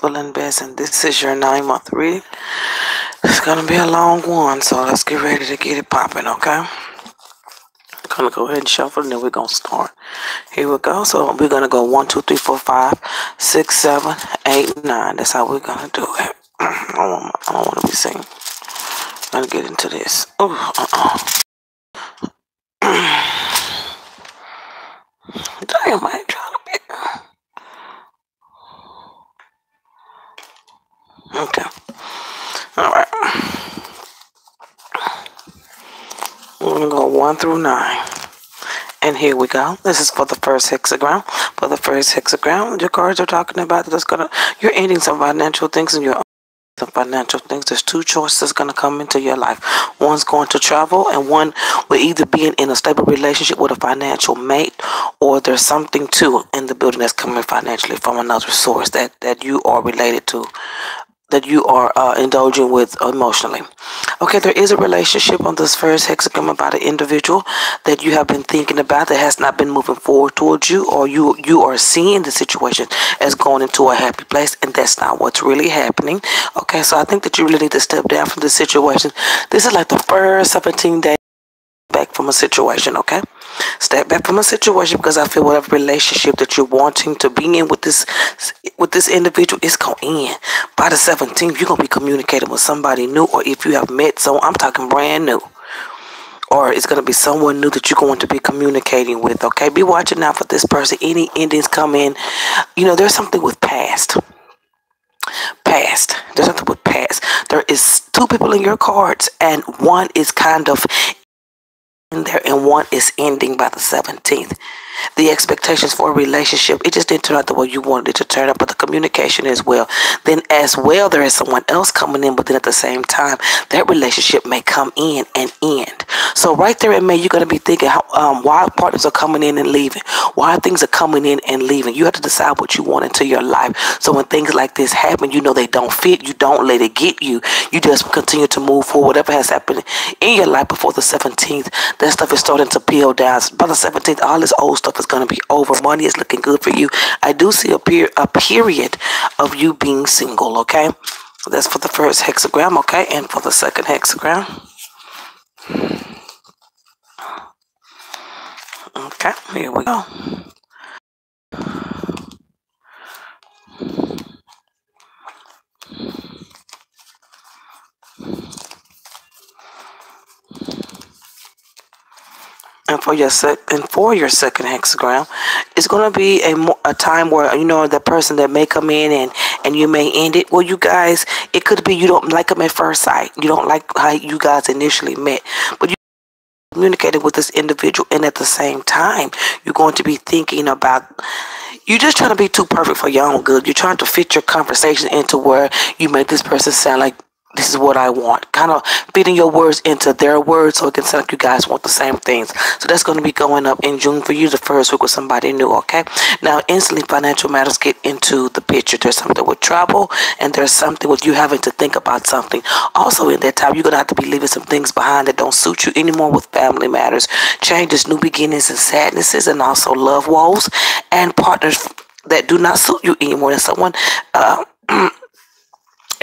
Gospel and Best, and this is your 9-month read. It's gonna be a long one, so let's get ready to get it popping, okay? I'm gonna go ahead and shuffle, and then we're gonna start. Here we go. So we're gonna go 1, 2, 3, 4, 5, 6, 7, 8, 9. That's how we're gonna do it. I don't want to be seen. Let's get into this. Oh, damn! I ain't trying to be. Okay. All right. We're gonna go 1 through 9. And here we go. This is for the first hexagram. For the first hexagram, your cards are talking about you're ending some financial things and you're some financial things. There's 2 choices going to come into your life. One's going to travel, and one will either be in a stable relationship with a financial mate, or there's something too in the building that's coming financially from another source that you are related to, that you are indulging with emotionally. Okay, there is a relationship on this first hexagram about an individual that you have been thinking about that has not been moving forward towards you, or you are seeing the situation as going into a happy place, and that's not what's really happening. Okay, so I think that you really need to step down from this situation. This is like the first 17 days back from a situation, okay? Step back from a situation, because I feel whatever relationship that you're wanting to be in with this individual is going to end. By the 17th, you're going to be communicating with somebody new, or if you have met someone, I'm talking brand new, or it's going to be someone new that you're going to be communicating with, okay? Be watching out for this person. Any endings come in, there's something with past. There's something with past. There is 2 people in your cards, and one is kind of in there and one is ending by the 17th. The expectations for a relationship, it just didn't turn out the way you wanted it to turn out, but the communication as well. Then as well, there is someone else coming in, but then at the same time, that relationship may come in and end. So right there in May, you're going to be thinking why partners are coming in and leaving, why things are coming in and leaving. You have to decide what you want into your life. So when things like this happen, they don't fit, you don't let it get you. You just continue to move forward. Whatever has happened in your life before the 17th, that stuff is starting to peel down. By the 17th, all this old stuff is going to be over. Money is looking good for you. I do see a period of you being single, okay? That's for the first hexagram, okay? And for the second hexagram. Okay, here we go. And for your second hexagram, it's going to be a time where that person that may come in and you may end it. Well, you guys, it could be you don't like them at first sight. You don't like how you guys initially met, but you communicated with this individual, and at the same time, you're going to be thinking about. You're just trying to be too perfect for your own good. You're trying to fit your conversation into where you make this person sound like this is what I want. Kind of fitting your words into their words so it can sound like you guys want the same things. So that's going to be going up in June for you, the first week with somebody new, okay? Now, instantly, financial matters get into the picture. There's something with travel, and there's something with you having to think about something. Also, in that time, you're going to have to be leaving some things behind that don't suit you anymore with family matters. Changes, new beginnings, and sadnesses, and also love woes, and partners that do not suit you anymore. And someone,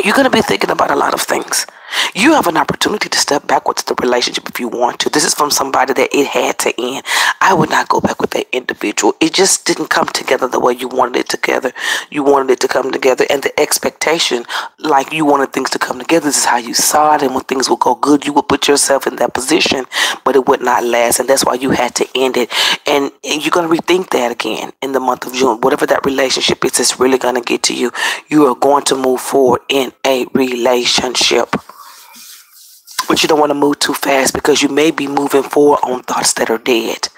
you're going to be thinking about a lot of things. You have an opportunity to step backwards to the relationship if you want to. This is from somebody that it had to end. I would not go back with that individual. It just didn't come together the way you wanted it together. You wanted it to come together, and the expectation, like you wanted things to come together, this is how you saw it, and when things would go good, you would put yourself in that position, but it would not last, and that's why you had to end it. And you're going to rethink that again in the month of June. Whatever that relationship is, it's really going to get to you. You are going to move forward in a relationship. But you don't want to move too fast, because you may be moving forward on thoughts that are dead.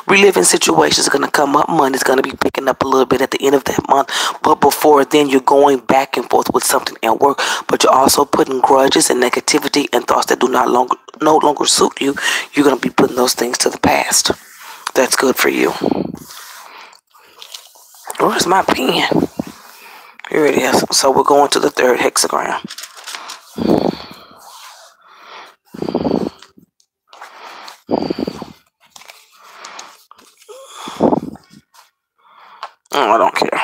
Reliving situations are going to come up. Money's going to be picking up a little bit at the end of that month. But before then, you're going back and forth with something at work. But you're also putting grudges and negativity and thoughts that no longer suit you. You're going to be putting those things to the past. That's good for you. Where's my pen? Here it is. So we're going to the third hexagram. I don't care.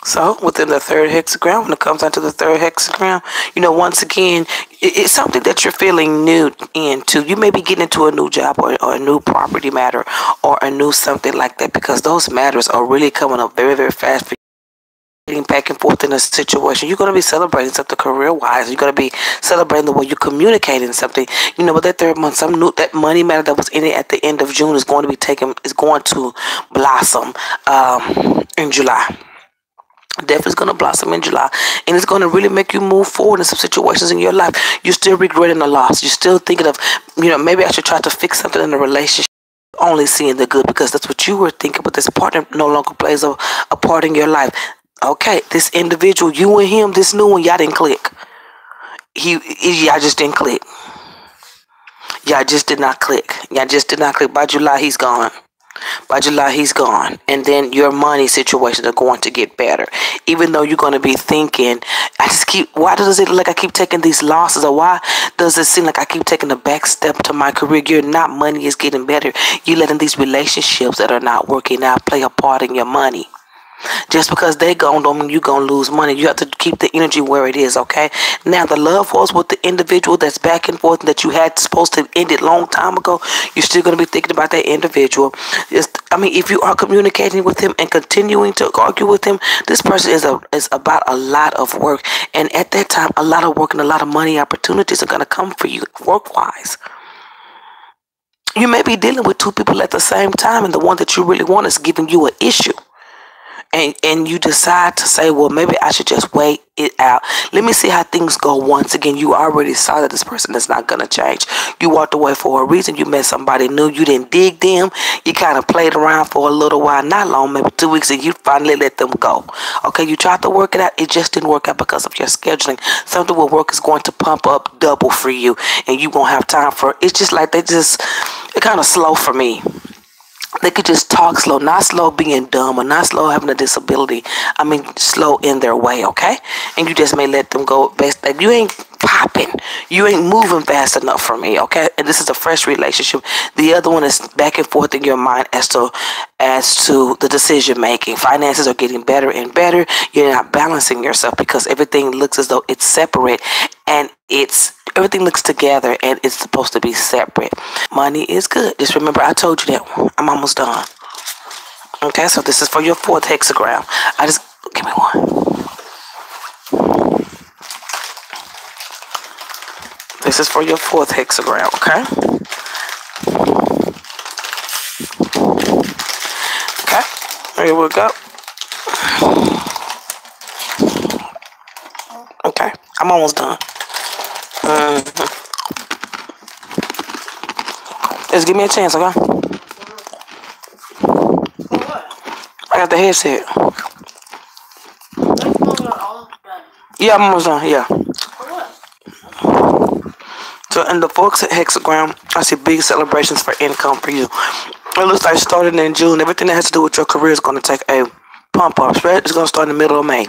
So within the third hexagram, when it comes down to the third hexagram, once again, it's something that you're feeling new into. You may be getting into a new job or a new property matter or a new something like that, because those matters are really coming up very, very fast for you. Getting back and forth in a situation, you're going to be celebrating something career-wise. You're going to be celebrating the way you're communicating something. But that third month, that money matter that was in it at the end of June is going to blossom in July. Definitely going to blossom in July, and it's going to really make you move forward in some situations in your life. You're still regretting the loss. You're still thinking of, maybe I should try to fix something in the relationship. Only seeing the good because that's what you were thinking, but this partner no longer plays a part in your life. Okay, this individual, you and him, this new one, y'all didn't click. Y'all just didn't click. Y'all just did not click. Y'all just did not click. By July, he's gone. By July, he's gone. And then your money situations are going to get better. Even though you're going to be thinking, why does it look like I keep taking these losses? Or why does it seem like I keep taking a back step to my career? Money is getting better. You're letting these relationships that are not working out play a part in your money. Just because they gone don't mean you're going to lose money. You have to keep the energy where it is, okay? Now, the love was with the individual that's back and forth that you had supposed to end it long time ago. You're still going to be thinking about that individual. If you are communicating with him and continuing to argue with him, this person is about a lot of work. And at that time, a lot of work and a lot of money opportunities are going to come for you work-wise. You may be dealing with two people at the same time, and the one that you really want is giving you an issue. And you decide to say, well, maybe I should just wait it out. Let me see how things go. Once again, you already saw that this person is not going to change. You walked away for a reason. You met somebody new. You didn't dig them. You kind of played around for a little while, not long, maybe 2 weeks, and you finally let them go. Okay, you tried to work it out. It just didn't work out because of your scheduling. Something with work is going to pump up double for you, and you won't have time for it. It's just like they're kind of slow for me. They could just talk slow, not slow being dumb or not slow having a disability. Slow in their way, okay? And you just may let them go. You ain't popping. You ain't moving fast enough for me, okay? And this is a fresh relationship. The other one is back and forth in your mind as to the decision making. Finances are getting better and better. You're not balancing yourself because everything looks as though it's separate, and everything looks together and it's supposed to be separate. Money is good. Just remember, I told you that. I'm almost done. Okay, so this is for your fourth hexagram. Give me one. This is for your fourth hexagram, okay? Okay, here we go. Okay, I'm almost done. Just give me a chance, okay? I got the headset. Yeah, I'm almost done, yeah. So in the fourth hexagram, I see big celebrations for income for you. It looks like starting in June, everything that has to do with your career is going to take a pump up. It's going to start in the middle of May.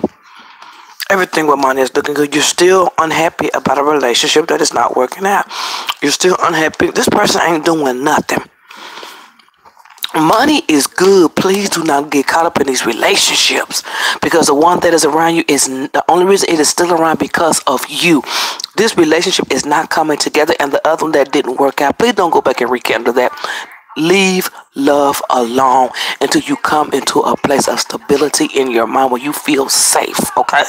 Everything with money is looking good. You're still unhappy about a relationship that is not working out. You're still unhappy. This person ain't doing nothing. Money is good. Please do not get caught up in these relationships, because the one that is around you is the only reason it is still around because of you. This relationship is not coming together, and the other one that didn't work out, please don't go back and rekindle that. Leave love alone until you come into a place of stability in your mind where you feel safe, okay?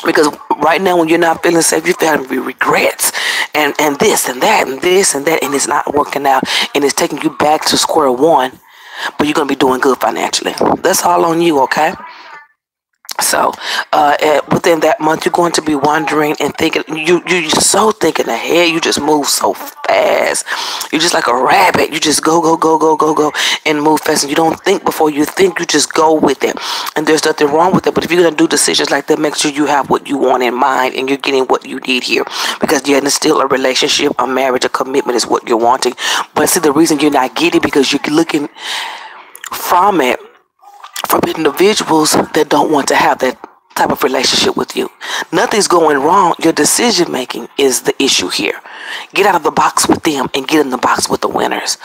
Because right now, when you're not feeling safe, you're having regrets and this and that and this and that, and it's not working out, and it's taking you back to square one, but you're going to be doing good financially. That's all on you, okay? So, within that month, you're going to be wondering and thinking. You're so thinking ahead. You just move so fast. You're just like a rabbit. You just go, and move fast. And you don't think before you think. You just go with it. And there's nothing wrong with it. But if you're gonna do decisions like that, make sure you have what you want in mind and you're getting what you need here. Because it's still a relationship, a marriage, a commitment is what you're wanting. But see, the reason you're not getting because you're looking from individuals that don't want to have that type of relationship with you. Nothing's going wrong. Your decision making is the issue here. Get out of the box with them and get in the box with the winners.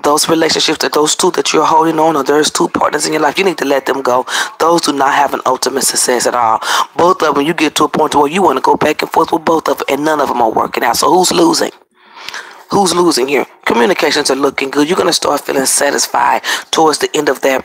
Those relationships, that those two that you're holding on, or there's two partners in your life, you need to let them go. Those do not have an ultimate success at all. Both of them, you get to a point where you want to go back and forth with both of them, and none of them are working out. So who's losing? Who's losing here? Communications are looking good. You're going to start feeling satisfied towards the end of that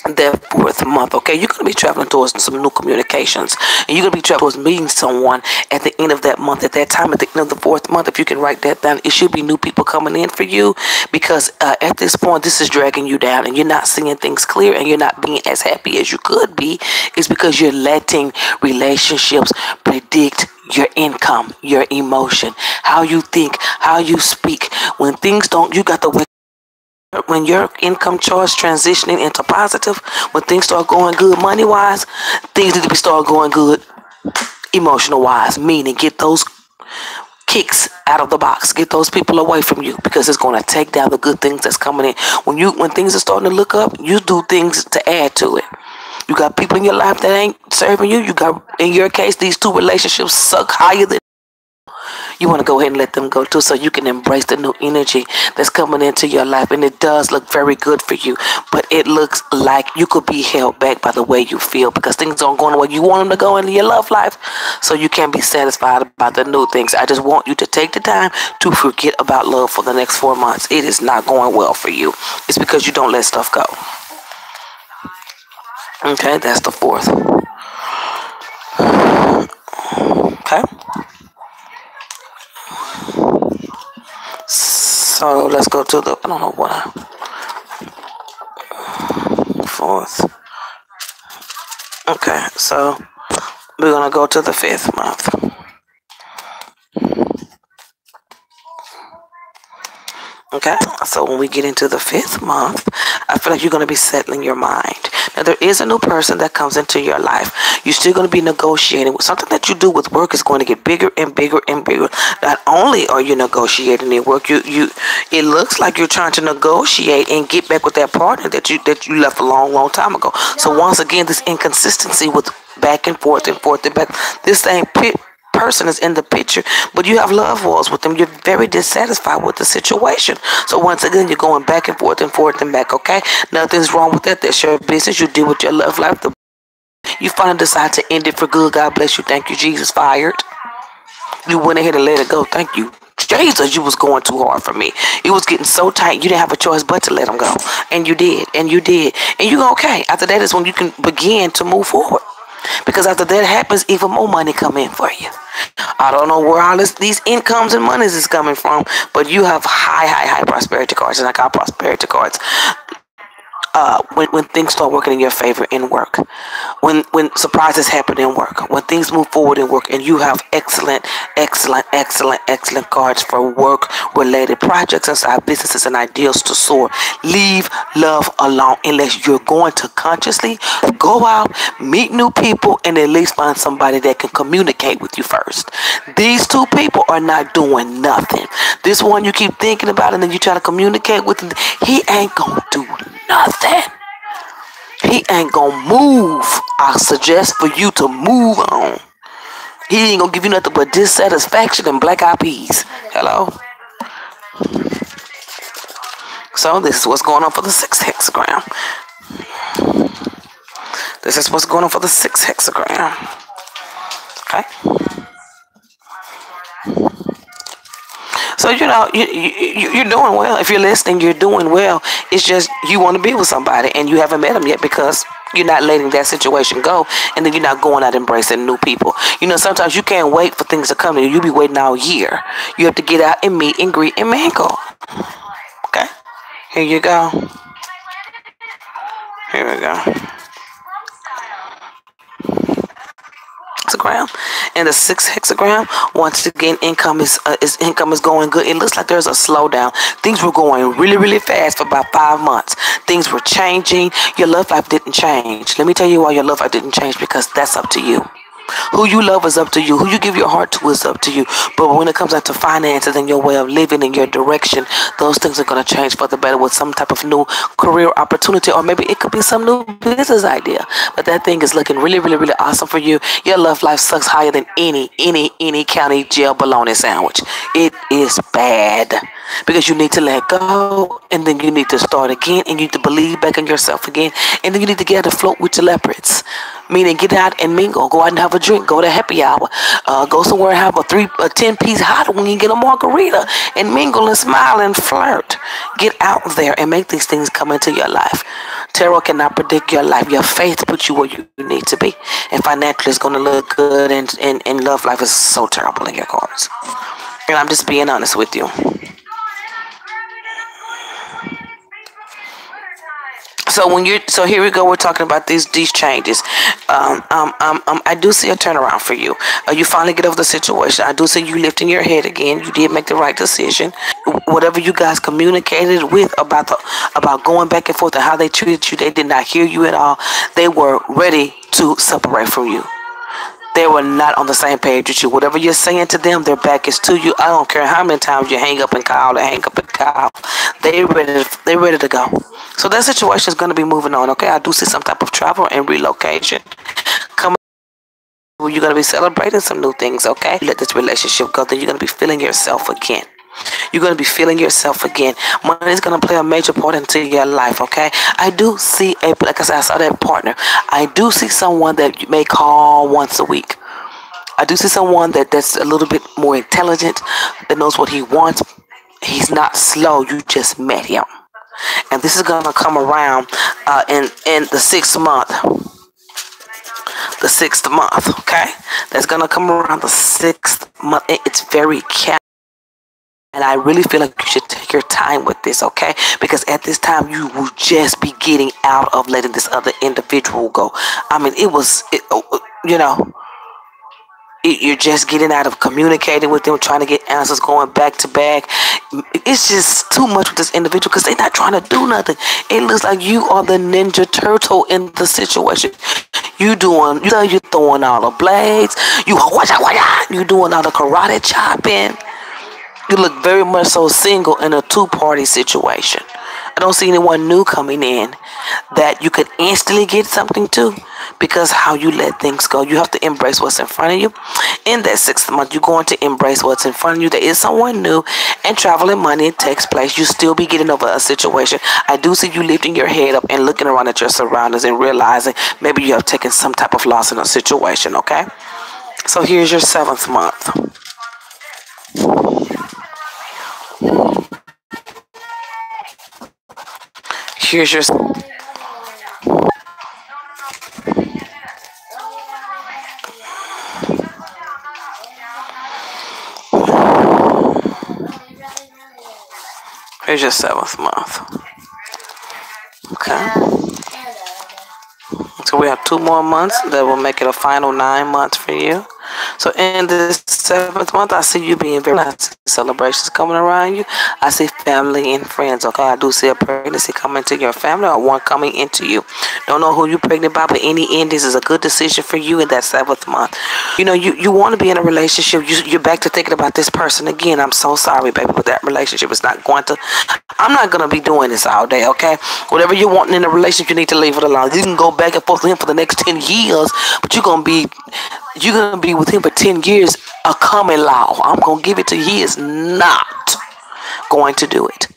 4th month. Okay, you're going to be traveling towards some new communications, and you're going to be traveling towards meeting someone at the end of that month. At that time, at the end of the 4th month, if you can write that down, it should be new people coming in for you, because at this point, this is dragging you down, and you're not seeing things clear, and you're not being as happy as you could be. It's because you're letting relationships predict your income, your emotion, how you think, how you speak. When things don't, you got to wake. When your income charts transitioning into positive, when things start going good money-wise, things need to start going good emotional-wise. Meaning, get those kicks out of the box. Get those people away from you, because it's going to take down the good things that's coming in. When things are starting to look up, you do things to add to it. You got people in your life that ain't serving you. You got, in your case, these two relationships suck higher than. You want to go ahead and let them go too, so you can embrace the new energy that's coming into your life. And it does look very good for you, but it looks like you could be held back by the way you feel, because things aren't going the way you want them to go into your love life, so you can't be satisfied about the new things. I just want you to take the time to forget about love for the next 4 months. It is not going well for you. It's because you don't let stuff go. Okay, that's the 4th. Okay. So let's go to the, I don't know what, 4th. Okay, so we're going to go to the 5th month. Okay, so when we get into the 5th month, I feel like you're going to be settling your mind. Now, there is a new person that comes into your life. You're still going to be negotiating. Something that you do with work is going to get bigger and bigger and bigger. Not only are you negotiating at work, it looks like you're trying to negotiate and get back with that partner that you left a long time ago. So once again, this inconsistency with back and forth and forth and back. This same person is in the picture, but you have love wars with them. You're very dissatisfied with the situation. So once again, you're going back and forth and forth and back. Okay, nothing's wrong with that. That's your business. You deal with your love life. You finally decide to end it for good. God bless you. Thank you, Jesus. Fired. You went ahead and let it go. Thank you, Jesus. You was going too hard for me. It was getting so tight. You didn't have a choice but to let them go, and you did, and you did, and you okay. After that is when you can begin to move forward. Because after that happens, even more money come in for you. I don't know where all these incomes and monies is coming from, but you have high prosperity cards, and I got prosperity cards. When things start working in your favor in work, when surprises happen in work, when things move forward in work, and you have excellent cards for work-related projects inside businesses and ideals to soar. Leave love alone unless you're going to consciously go out, meet new people, and at least find somebody that can communicate with you first. These two people are not doing nothing. This one you keep thinking about, and then you try to communicate with him. He ain't gonna do nothing. He ain't gonna move. I suggest for you to move on. He ain't gonna give you nothing but dissatisfaction and black eyed peas. Hello? So this is what's going on for the 6th hexagram. This is what's going on for the 6th hexagram. Okay? So, you're doing well. If you're listening, you're doing well. It's just you want to be with somebody and you haven't met them yet because you're not letting that situation go, and then you're not going out embracing new people. Sometimes you can't wait for things to come to you. You be waiting all year. You have to get out and meet and greet and mingle. Okay? Here you go. Here we go. Hexagram, and the 6th hexagram. Once again, income is going good. It looks like there's a slowdown. Things were going really fast for about 5 months. Things were changing. Your love life didn't change. Let me tell you why your love life didn't change, because that's up to you. Who you love is up to you. Who you give your heart to is up to you. But when it comes down to finances and your way of living and your direction, those things are going to change for the better with some type of new career opportunity, or maybe it could be some new business idea. But that thing is looking really, really, really awesome for you. Your love life sucks higher than any county jail bologna sandwich. It is bad because you need to let go, and then you need to start again, and you need to believe back in yourself again, and then you need to get out and float with your leopards. Meaning, get out and mingle. Go out and have a drink. Go to happy hour. Go somewhere and have a 10-piece hot when you get a margarita, and mingle and smile and flirt. Get out there and make these things come into your life. Tarot cannot predict your life. Your faith puts you where you need to be, and financially it's going to look good. And love life is so terrible in your cards. And I'm just being honest with you. So here we go. We're talking about these changes. I do see a turnaround for you. You finally get over the situation. I do see you lifting your head again. You did make the right decision. Whatever you guys communicated with about going back and forth and how they treated you, they did not hear you at all. They were ready to separate from you. They were not on the same page with you. Whatever you're saying to them, their back is to you. I don't care how many times you hang up and call and hang up and call. They're ready to go. So that situation is going to be moving on, okay? I do see some type of travel and relocation coming. You're going to be celebrating some new things, okay? Let this relationship go, then you're going to be feeling yourself again. You're going to be feeling yourself again. Money is going to play a major part into your life, okay? I do see like I said, I saw that partner. I do see someone that you may call once a week. I do see someone that's a little bit more intelligent, that knows what he wants. He's not slow. You just met him. And this is going to come around in the 6th month. The 6th month, okay? That's going to come around the 6th month. It's very cat. And I really feel like you should take your time with this, okay? Because at this time, you will just be getting out of letting this other individual go. I mean, you're just getting out of communicating with them, trying to get answers, going back to back. It's just too much with this individual because they're not trying to do nothing. It looks like you are the Ninja Turtle in the situation. You're throwing all the blades. You're doing all the karate chopping. You look very much so single in a two-party situation. I don't see anyone new coming in that you could instantly get something to, because how you let things go. You have to embrace what's in front of you. In that 6th month, you're going to embrace what's in front of you. There is someone new, and travel and money takes place. You still be getting over a situation. I do see you lifting your head up and looking around at your surroundings and realizing maybe you have taken some type of loss in a situation, okay? So here's your 7th month. Here's your Here's your 7th month. Okay. So we have 2 more months that will make it a final 9 months for you. So in this 7th month, I see you being very nice. Celebrations coming around you. I see family and friends. Okay, I do see a pregnancy coming to your family, or one coming into you. Don't know who you're pregnant by, but any endings is a good decision for you in that 7th month. You know, you want to be in a relationship. You're back to thinking about this person again. I'm so sorry, baby, but that relationship is not going to. I'm not going to be doing this all day, okay? Whatever you're wanting in a relationship, you need to leave it alone. You can go back and forth with him for the next 10 years, but you're going to be with him for 10 years, a common law. I'm going to give it to you. He is not going to do it.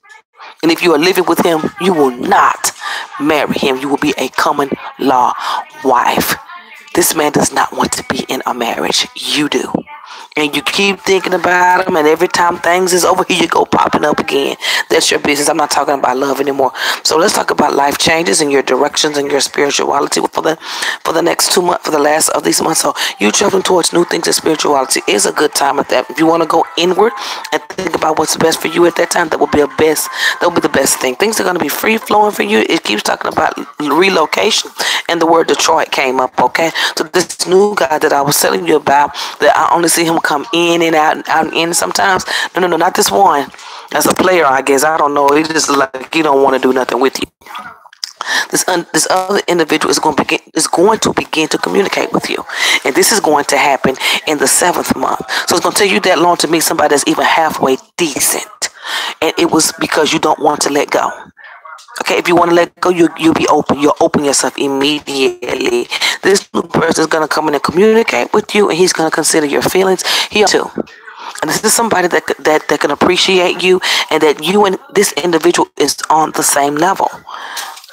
And if you are living with him, you will not marry him. You will be a common law wife. This man does not want to be in a marriage. You do. And you keep thinking about him, and every time things is over, here you go popping up again. That's your business. I'm not talking about love anymore. So let's talk about life changes and your directions and your spirituality for the next 2 months, for the last of these months. So you traveling towards new things, and spirituality is a good time at that. If you want to go inward and think about what's best for you at that time, that will be the best thing. Things are going to be free flowing for you. It keeps talking about relocation, and the word Detroit came up. Okay, so this new guy that I was telling you about, that I only see him come in and out and in sometimes. No, not this one. As a player, I guess. I don't know. He just like he don't want to do nothing with you. This other individual is going to begin to communicate with you, and this is going to happen in the 7th month. So it's going to take you that long to meet somebody that's even halfway decent, and it was because you don't want to let go. Okay, if you want to let go, you'll be open. You'll open yourself immediately. This new person is gonna come in and communicate with you, and he's gonna consider your feelings. He too. And this is somebody that can appreciate you, and that you and this individual is on the same level.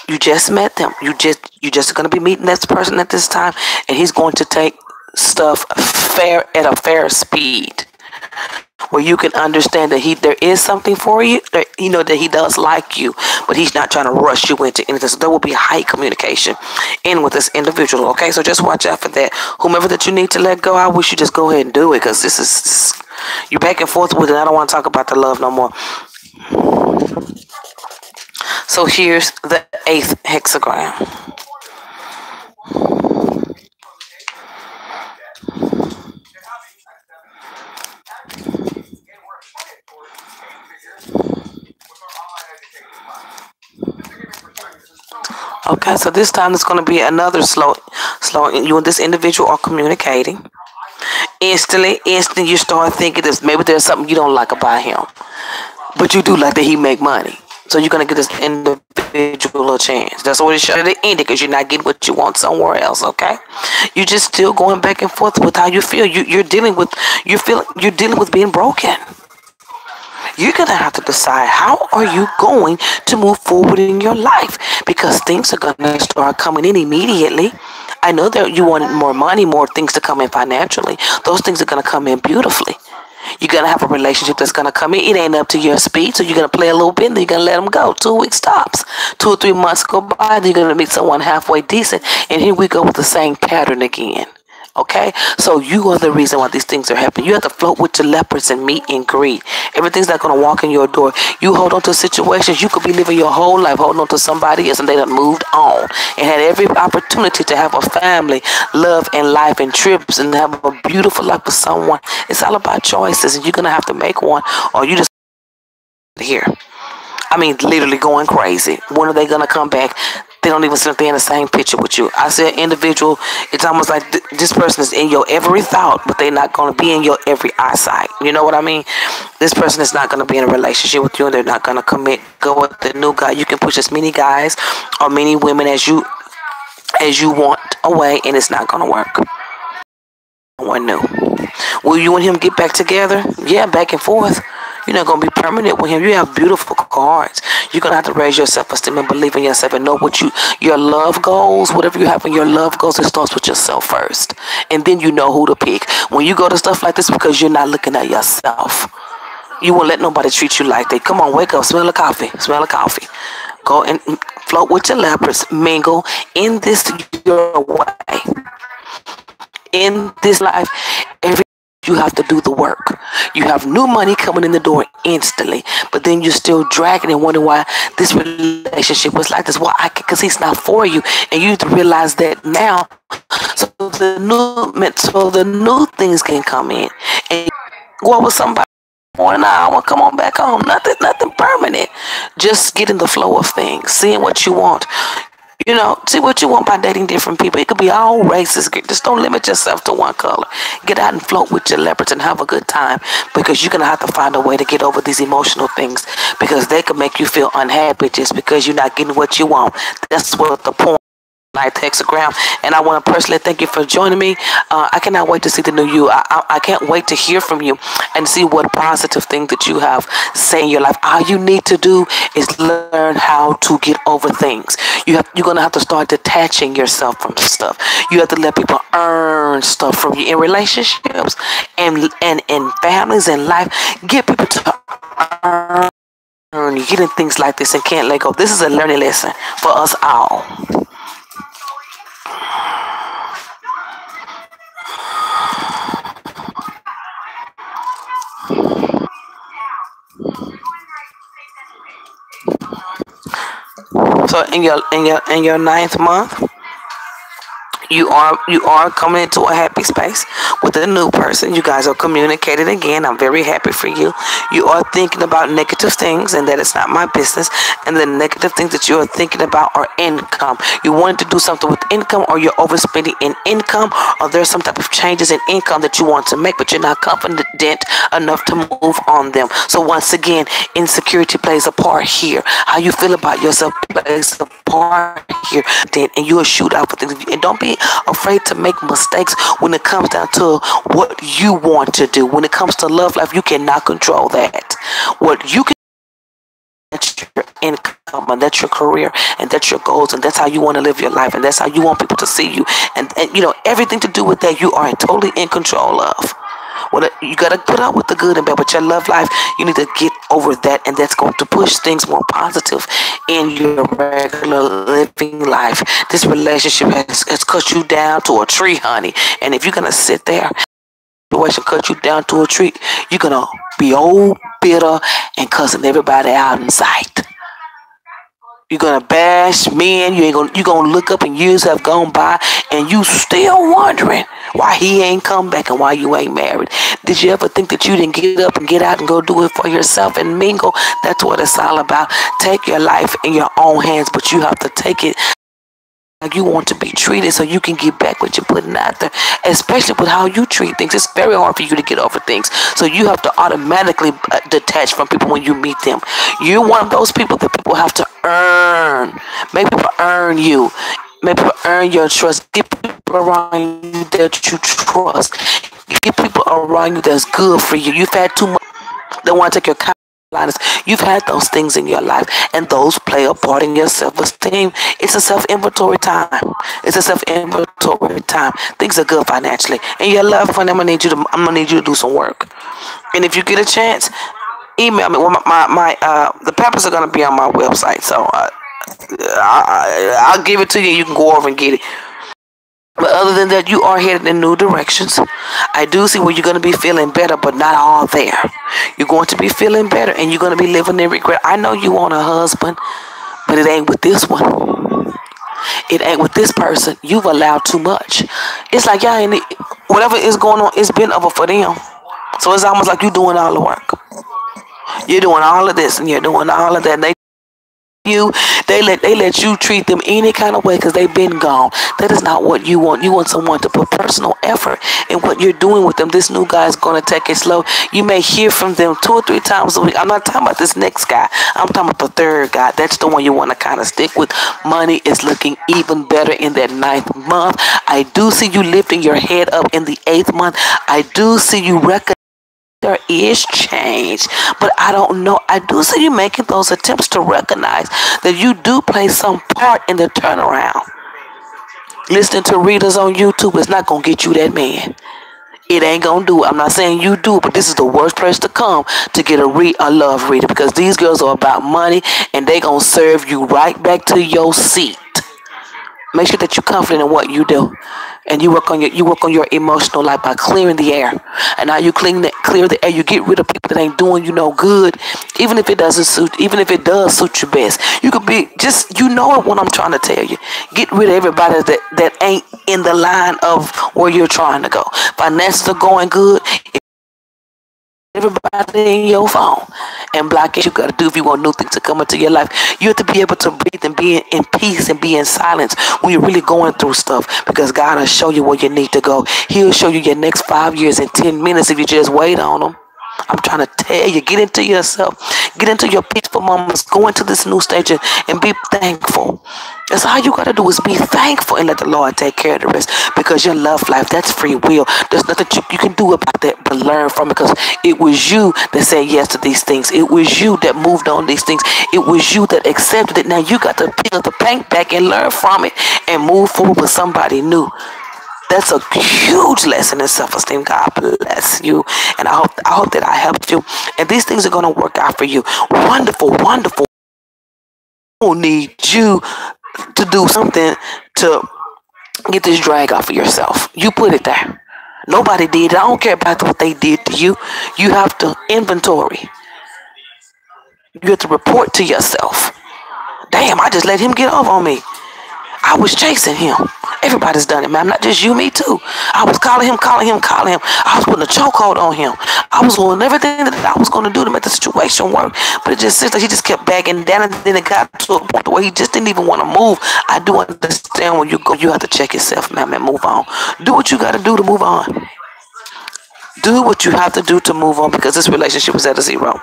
You just met them. You just gonna be meeting this person at this time, and he's going to take stuff fair at a fair speed, where you can understand that there is something for you, that you know that he does like you, but he's not trying to rush you into anything. So there will be high communication in with this individual. Okay, so just watch out for that. Whomever that you need to let go, I wish you just go ahead and do it, because this is you back and forth with it. I don't want to talk about the love no more. So here's the 8th hexagram. Okay, so this time it's going to be another slow. You and this individual are communicating. Instantly, you start thinking that maybe there's something you don't like about him, but you do like that he make money. So you're gonna give this individual a chance. That's what it should have ended, because you're not getting what you want somewhere else. Okay, you're just still going back and forth with how you feel. You're dealing with being broken. You're going to have to decide, how are you going to move forward in your life, because things are going to start coming in immediately. I know that you wanted more money, more things to come in financially. Those things are going to come in beautifully. You're going to have a relationship that's going to come in. It ain't up to your speed, so you're going to play a little bit, and then you're going to let them go. 2 weeks stops. 2 or 3 months go by, then you're going to meet someone halfway decent, and here we go with the same pattern again. Okay, so you are the reason why these things are happening. You have to float with your leopards and meet and greet. Everything's not going to walk in your door. You hold on to situations. You could be living your whole life holding on to somebody else, and they done moved on and had every opportunity to have a family, love, and life, and trips, and have a beautiful life with someone. It's all about choices, and you're going to have to make one, or you just here. I mean, literally going crazy. When are they going to come back? They don't even sit there in the same picture with you. I said individual, it's almost like this person is in your every thought, but they're not going to be in your every eyesight. You know what I mean? This person is not going to be in a relationship with you, and they're not going to go with the new guy. You can push as many guys or many women as you want away, and it's not going to work. One new. Will you and him get back together? Yeah, back and forth. You're not going to be permanent with him. You have beautiful cards. You're going to have to raise your self-esteem and believe in yourself, and know what your love goals, whatever you have in your love goals, it starts with yourself first. And then you know who to pick. When you go to stuff like this, because you're not looking at yourself. You won't let nobody treat you like that. Come on, wake up. Smell the coffee. Smell the coffee. Go and float with your leopards. Mingle in this your way. In this life, you have to do the work. You have new money coming in the door instantly, but then you're still dragging and wondering why this relationship was like this. Why? Because he's not for you, and you have to realize that now. So the new things can come in, and go out with somebody for an hour. Come on back home. Nothing permanent. Just get in the flow of things, seeing what you want. You know, see what you want by dating different people. It could be all races. Just don't limit yourself to one color. Get out and float with your leopards and have a good time, because you're going to have to find a way to get over these emotional things, because they could make you feel unhappy just because you're not getting what you want. That's what the point. 9th hexagram, and I want to personally thank you for joining me. I cannot wait to see the new you. I can't wait to hear from you and see what positive thing that you have say in your life. All you need to do is learn how to get over things. You're gonna have to start detaching yourself from stuff. You have to let people earn stuff from you in relationships and in families and life. Get people to earn. You're getting things like this and can't let go. This is a learning lesson for us all. So in your 9th month, You are coming into a happy space with a new person. You guys are communicating again. I'm very happy for you. You are thinking about negative things, and that it's not my business. And the negative things that you are thinking about are income. You wanted to do something with income, or you're overspending in income, or there's some type of changes in income that you want to make, but you're not confident enough to move on them. So once again, insecurity plays a part here. How you feel about yourself plays a part here. And you'll shoot out for things. And don't be afraid to make mistakes when it comes down to what you want to do. When it comes to love life, you cannot control that. What you can, that's your income, and that's your career, and that's your goals, and that's how you want to live your life, and that's how you want people to see you, and you know, everything to do with that, you are totally in control of. Well, you gotta put up with the good and bad, but your love life, you need to get over that, and that's going to push things more positive in your regular living life. This relationship has cut you down to a tree, honey, and if you're gonna sit there, situation cut you down to a tree, you're gonna be old, bitter, and cussing everybody out in sight. You're gonna bash men. You're gonna look up and years have gone by, and you still wondering why he ain't come back and why you ain't married. Did you ever think that you didn't get up and get out and go do it for yourself and mingle? That's what it's all about. Take your life in your own hands, but you have to take it like you want to be treated, so you can get back what you're putting out there, especially with how you treat things. It's very hard for you to get over things, so you have to automatically detach from people when you meet them. You're one of those people that people have to earn. Make people earn you. Make people earn your trust. Get people around you that you trust. Get people around you that's good for you. You've had too much. They want to take your kindness. You've had those things in your life, and those play a part in your self-esteem. It's a self-inventory time. It's a self-inventory time. Things are good financially, and your love, and I'm gonna need you to do some work. And if you get a chance, email me. Well, the papers are gonna be on my website, so I'll give it to you. You can go over and get it. But other than that, you are headed in new directions. I do see where you're going to be feeling better, but not all there. You're going to be feeling better, and you're going to be living in regret. I know you want a husband, but it ain't with this one. It ain't with this person. You've allowed too much. It's like y'all ain't, whatever is going on, it's been over for them. So it's almost like you're doing all the work. You're doing all of this, and you're doing all of that. And they let you treat them any kind of way because they've been gone. That is not what you want. You want someone to put personal effort in what you're doing with them. This new guy is going to take it slow. You may hear from them 2 or 3 times a week. I'm not talking about this next guy. I'm talking about the third guy. That's the one you want to kind of stick with. Money is looking even better in that 9th month. I do see you lifting your head up in the 8th month. I do see you recognizing there is change, but I don't know. I do see you making those attempts to recognize that you do play some part in the turnaround. Listening to readers on YouTube is not going to get you that man. It ain't going to do it. I'm not saying you do, but this is the worst place to come to get a love reader, because these girls are about money, and they going to serve you right back to your seat. Make sure that you're confident in what you do, and you work on your emotional life by clearing the air. And now you clear the air, you get rid of people that ain't doing you no good, even if it does suit you best. You could be just, you know what I'm trying to tell you. Get rid of everybody that ain't in the line of where you're trying to go. Finances are going good. Everybody in your phone and block it. You gotta do if you want new things to come into your life. You have to be able to breathe and be in peace and be in silence when you're really going through stuff, because God will show you where you need to go. He'll show you your next 5 years in 10 minutes if you just wait on him. I'm trying to tell you, get into yourself, get into your peaceful moments, go into this new stage and be thankful. That's all you gotta do, is be thankful and let the Lord take care of the rest, because your love life, that's free will. There's nothing you can do about that but learn from it, because it was you that said yes to these things. It was you that moved on these things. It was you that accepted it. Now you got to peel the paint back and learn from it and move forward with somebody new. That's a huge lesson in self-esteem. God bless you. And I hope that I helped you. And these things are going to work out for you. Wonderful, wonderful. I need you to do something to get this drag off of yourself. You put it there. Nobody did it. I don't care about what they did to you. You have to inventory. You have to report to yourself. Damn, I just let him get off on me. I was chasing him. Everybody's done it, ma'am. Not just you, me too. I was calling him, calling him, calling him. I was putting a chokehold on him. I was doing everything that I was going to do to make the situation work. But it just seems like he just kept backing down, and then it got to a point where he just didn't even want to move. I do understand when you go, you have to check yourself, ma'am, and move on. Do what you got to do to move on. Do what you have to do to move on because this relationship is at a zero.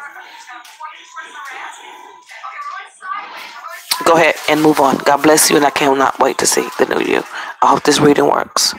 Go ahead and move on. God bless you, and I cannot wait to see the new you. I hope this reading works.